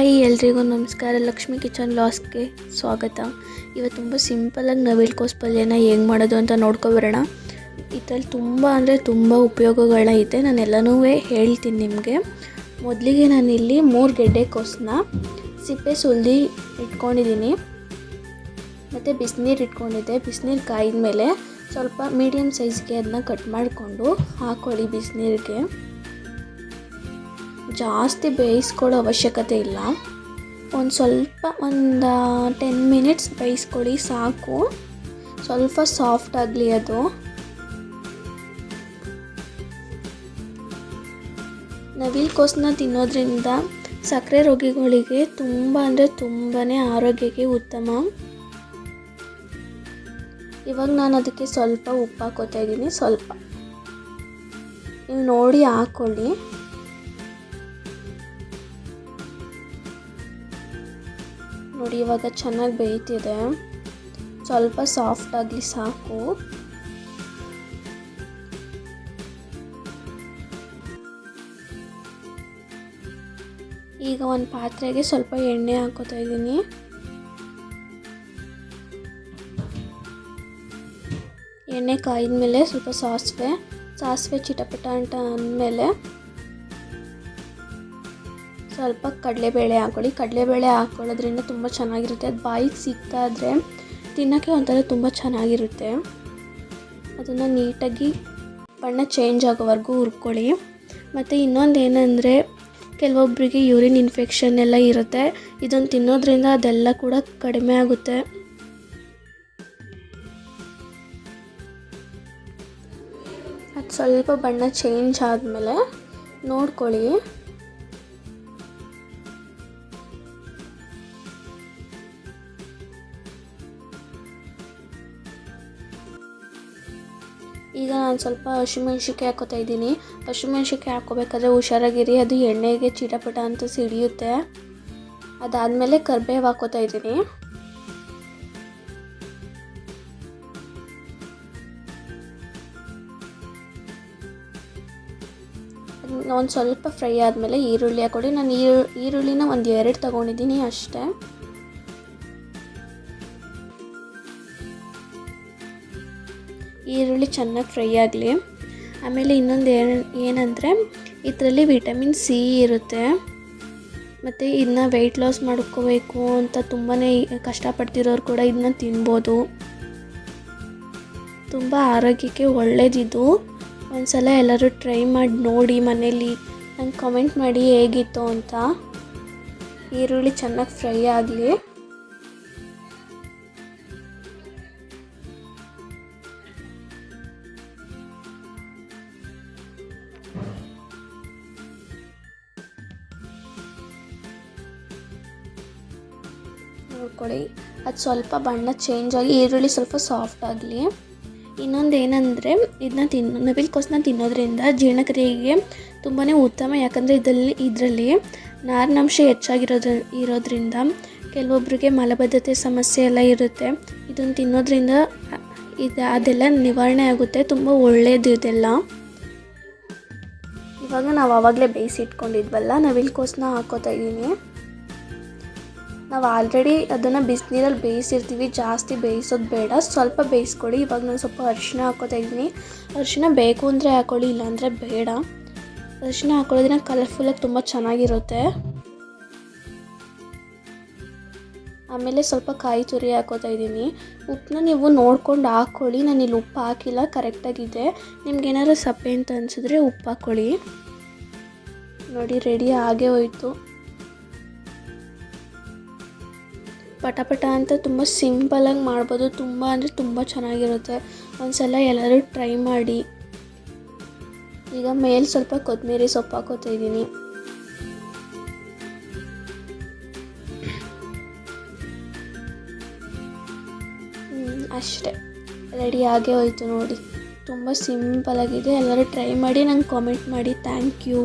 Hi ಎಲ್ರಿಗೂ ನಮಸ್ಕಾರ. Lakshmi kitchen ಲಾಸ್ಗೆ ಸ್ವಾಗತ. ಇವತ್ತು ತುಂಬ ಸಿಂಪಲಾಗಿ ನವಿಲುಕೋಸು ಪಲ್ಯನ ಹೇಗೆ ಮಾಡೋದು ಅಂತ ನೋಡ್ಕೊಬರೋಣ. ಇದರಲ್ಲಿ ತುಂಬ ಉಪಯೋಗಗಳೈತೆ. ನಾನು ಎಲ್ಲನೂ ಹೇಳ್ತೀನಿ ನಿಮಗೆ. ಮೊದಲಿಗೆ ನಾನಿಲ್ಲಿ 3 ಗೆಡ್ಡೆಕೋಸನ್ನ ಸಿಪ್ಪೆ ಸುಲಿದು ಇಟ್ಕೊಂಡಿದ್ದೀನಿ. ಮತ್ತು ಬಿಸಿನೀರು ಇಟ್ಕೊಂಡಿದ್ದೆ. ಬಿಸಿನೀರು ಕಾಯ್ದ ಮೇಲೆ ಸ್ವಲ್ಪ ಮೀಡಿಯಮ್ ಸೈಜ್ಗೆ ಅದನ್ನ ಕಟ್ ಮಾಡಿಕೊಂಡು ಹಾಕ್ಕೊಳ್ಳಿ ಬಿಸಿನೀರಿಗೆ. ಜಾಸ್ತಿ ಬೇಯಿಸ್ಕೊಳ್ಳೋ ಅವಶ್ಯಕತೆ ಇಲ್ಲ. ಒಂದು 10 ಮಿನಿಟ್ಸ್ ಬೇಯಿಸ್ಕೊಳ್ಳಿ ಸಾಕು. ಸ್ವಲ್ಪ ಸಾಫ್ಟ್ ಆಗಲಿ ಅದು. ನವಿಲುಕೋಸನ್ನ ತಿನ್ನೋದ್ರಿಂದ ಸಕ್ಕರೆ ರೋಗಿಗಳಿಗೆ ತುಂಬಾ ಆರೋಗ್ಯಕ್ಕೆ ಉತ್ತಮ. ಇವಾಗ ನಾನು ಅದಕ್ಕೆ ಸ್ವಲ್ಪ ಉಪ್ಪು ಹಾಕೋತಾ ಇದ್ದೀನಿ. ಸ್ವಲ್ಪ ನೀವು ನೋಡಿ ಹಾಕ್ಕೊಳ್ಳಿ. ನೋಡಿ ಇವಾಗ ಚೆನ್ನಾಗಿ ಬೇಯ್ತಿದೆ. ಸ್ವಲ್ಪ ಸಾಫ್ಟ್ ಆಗಲಿ ಸಾಕು. ಈಗ ಒಂದು ಪಾತ್ರೆಗೆ ಸ್ವಲ್ಪ ಎಣ್ಣೆ ಹಾಕೋತಾ ಇದ್ದೀನಿ. ಎಣ್ಣೆ ಕಾಯ್ದ ಮೇಲೆ ಸ್ವಲ್ಪ ಸಾಸಿವೆ ಚಿಟಪಟ ಅಂತ ಅಂದಮೇಲೆ ಸ್ವಲ್ಪ ಕಡಲೆಬೇಳೆ ಹಾಕ್ಕೊಳ್ಳಿ. ಕಡಲೆಬೇಳೆ ಹಾಕ್ಕೊಳ್ಳೋದ್ರಿಂದ ತುಂಬ ಚೆನ್ನಾಗಿರುತ್ತೆ. ಅದು ಬಾಯಿಗೆ ಸಿಗ್ತಾ ಇದ್ದರೆ ತಿನ್ನೋಕ್ಕೆ ಒಂಥರ ತುಂಬ ಚೆನ್ನಾಗಿರುತ್ತೆ. ಅದನ್ನು ನೀಟಾಗಿ ಬಣ್ಣ ಚೇಂಜ್ ಆಗೋವರೆಗೂ ಹುರ್ಕೊಳ್ಳಿ. ಮತ್ತು ಇನ್ನೊಂದು ಏನಂದರೆ ಕೆಲವೊಬ್ಬರಿಗೆ ಯೂರಿನ್ ಇನ್ಫೆಕ್ಷನ್ ಎಲ್ಲ ಇರುತ್ತೆ. ಇದನ್ನು ತಿನ್ನೋದ್ರಿಂದ ಅದೆಲ್ಲ ಕೂಡ ಕಡಿಮೆ ಆಗುತ್ತೆ. ಅದು ಸ್ವಲ್ಪ ಬಣ್ಣ ಚೇಂಜ್ ಆದಮೇಲೆ ನೋಡ್ಕೊಳ್ಳಿ. ಈಗ ನಾನು ಸ್ವಲ್ಪ ಹಸಿಮೆಣ್ಸಿನ್ಕಾಯಿ ಹಾಕೋತಾ ಇದ್ದೀನಿ. ಹಸಿಮೆಣ್ಸಿನ್ಕಾಯಿ ಹಾಕ್ಕೋಬೇಕಾದ್ರೆ ಹುಷಾರಾಗಿರಿ, ಅದು ಎಣ್ಣೆಗೆ ಚಿಟಪಟ ಅಂತ ಸಿಡಿಯುತ್ತೆ. ಅದಾದಮೇಲೆ ಕರಿಬೇವು ಹಾಕೋತಾ ಇದ್ದೀನಿ. ಒಂದು ಸ್ವಲ್ಪ ಫ್ರೈ ಆದಮೇಲೆ ಈರುಳ್ಳಿ ಹಾಕ್ಕೊಳ್ಳಿ. ನಾನು ಈರುಳ್ಳಿನ ಒಂದು 2 ತೊಗೊಂಡಿದ್ದೀನಿ ಅಷ್ಟೇ. ಈರುಳ್ಳಿ ಚೆನ್ನಾಗಿ ಫ್ರೈ ಆಗಲಿ. ಆಮೇಲೆ ಇನ್ನೊಂದು ಏನಂದರೆ ಇದರಲ್ಲಿ ವಿಟಮಿನ್ ಸಿ ಇರುತ್ತೆ. ಮತ್ತು ಇದನ್ನ ವೆಯ್ಟ್ ಲಾಸ್ ಮಾಡ್ಕೋಬೇಕು ಅಂತ ತುಂಬಾ ಕಷ್ಟಪಡ್ತಿರೋರು ಕೂಡ ಇದನ್ನ ತಿನ್ಬೋದು. ತುಂಬ ಆರೋಗ್ಯಕ್ಕೆ ಒಳ್ಳೆಯದಿದು. ಒಂದು ಸಲ ಎಲ್ಲರೂ ಟ್ರೈ ಮಾಡಿ ನೋಡಿ ಮನೇಲಿ. ನಂಗೆ ಕಮೆಂಟ್ ಮಾಡಿ ಹೇಗಿತ್ತು ಅಂತ. ಈರುಳ್ಳಿ ಚೆನ್ನಾಗಿ ಫ್ರೈ ಆಗಲಿ. ನೋಡ್ಕೊಳ್ಳಿ, ಅದು ಸ್ವಲ್ಪ ಬಣ್ಣ ಚೇಂಜ್ ಆಗಿ ಈರುಳ್ಳಿ ಸ್ವಲ್ಪ ಸಾಫ್ಟ್ ಆಗಲಿ. ಇನ್ನೊಂದು ಏನಂದರೆ ನವಿಲುಕೋಸನ್ನ ತಿನ್ನೋದ್ರಿಂದ ಜೀರ್ಣಕ್ರಿಯೆಗೆ ತುಂಬಾ ಉತ್ತಮ. ಯಾಕಂದರೆ ಇದರಲ್ಲಿ ನಾರಿನಾಂಶ ಇರೋದ್ರಿಂದ ಕೆಲವೊಬ್ಬರಿಗೆ ಮಲಬದ್ಧತೆ ಸಮಸ್ಯೆ ಎಲ್ಲ ಇರುತ್ತೆ. ಇದನ್ನು ತಿನ್ನೋದ್ರಿಂದ ಅದೆಲ್ಲ ನಿವಾರಣೆ ಆಗುತ್ತೆ. ತುಂಬ ಒಳ್ಳೆಯದು ಇದೆಲ್ಲ. ಇವಾಗ ನಾವು ಆವಾಗಲೇ ಬೇಯಿಸಿಟ್ಕೊಂಡಿದ್ವಲ್ಲ ನವಿಲುಕೋಸನ್ನ ಹಾಕೋತಾ ಇದ್ದೀನಿ. ನಾವು ಆಲ್ರೆಡಿ ಅದನ್ನು ಬಿಸಿನೀರಲ್ಲಿ ಬೇಯಿಸಿರ್ತೀವಿ. ಜಾಸ್ತಿ ಬೇಯಿಸೋದು ಬೇಡ, ಸ್ವಲ್ಪ ಬೇಯಿಸ್ಕೊಳ್ಳಿ. ಇವಾಗ ನಾನು ಸ್ವಲ್ಪ ಅರಿಶಿನ ಹಾಕೋತಾ ಇದ್ದೀನಿ. ಅರಿಶಿನ ಬೇಕು ಅಂದರೆ ಹಾಕ್ಕೊಳ್ಳಿ, ಇಲ್ಲಾಂದರೆ ಬೇಡ. ಅರಿಶಿನ ಹಾಕೊಳ್ಳೋದ್ರಿಂದ ಕಲರ್ಫುಲ್ಲಾಗಿ ತುಂಬ ಚೆನ್ನಾಗಿರುತ್ತೆ. ಆಮೇಲೆ ಸ್ವಲ್ಪ ಕಾಯಿ ತುರಿ ಹಾಕೋತಾ ಇದ್ದೀನಿ. ಉಪ್ಪನ್ನ ನೀವು ನೋಡ್ಕೊಂಡು ಹಾಕ್ಕೊಳ್ಳಿ. ನಾನಿಲ್ಲಿ ಉಪ್ಪು ಹಾಕಿಲ್ಲ, ಕರೆಕ್ಟಾಗಿದೆ. ನಿಮ್ಗೇನಾದ್ರು ಸಪ್ಪೆ ಅಂತ ಅನಿಸಿದ್ರೆ ಉಪ್ಪು ಹಾಕ್ಕೊಳ್ಳಿ. ನೋಡಿ ರೆಡಿ ಆಗೇ ಹೋಯಿತು. ಪಟ ಅಂತ ತುಂಬ ಸಿಂಪಲಾಗಿ ಮಾಡ್ಬೋದು. ತುಂಬ ಚೆನ್ನಾಗಿರುತ್ತೆ. ಒಂದ್ಸಲ ಎಲ್ಲರೂ ಟ್ರೈ ಮಾಡಿ. ಈಗ ಮೇಲೆ ಸ್ವಲ್ಪ ಕೊತ್ತಂಬರಿ ಸೊಪ್ಪು ಹಾಕೋತಾ ಇದ್ದೀನಿ. ಅಷ್ಟೇ, ರೆಡಿ ಆಗೇ ಹೋಯ್ತು ನೋಡಿ. ತುಂಬ ಸಿಂಪಲಾಗಿದೆ. ಎಲ್ಲರೂ ಟ್ರೈ ಮಾಡಿ ನಂಗೆ ಕಾಮೆಂಟ್ ಮಾಡಿ. Thank you.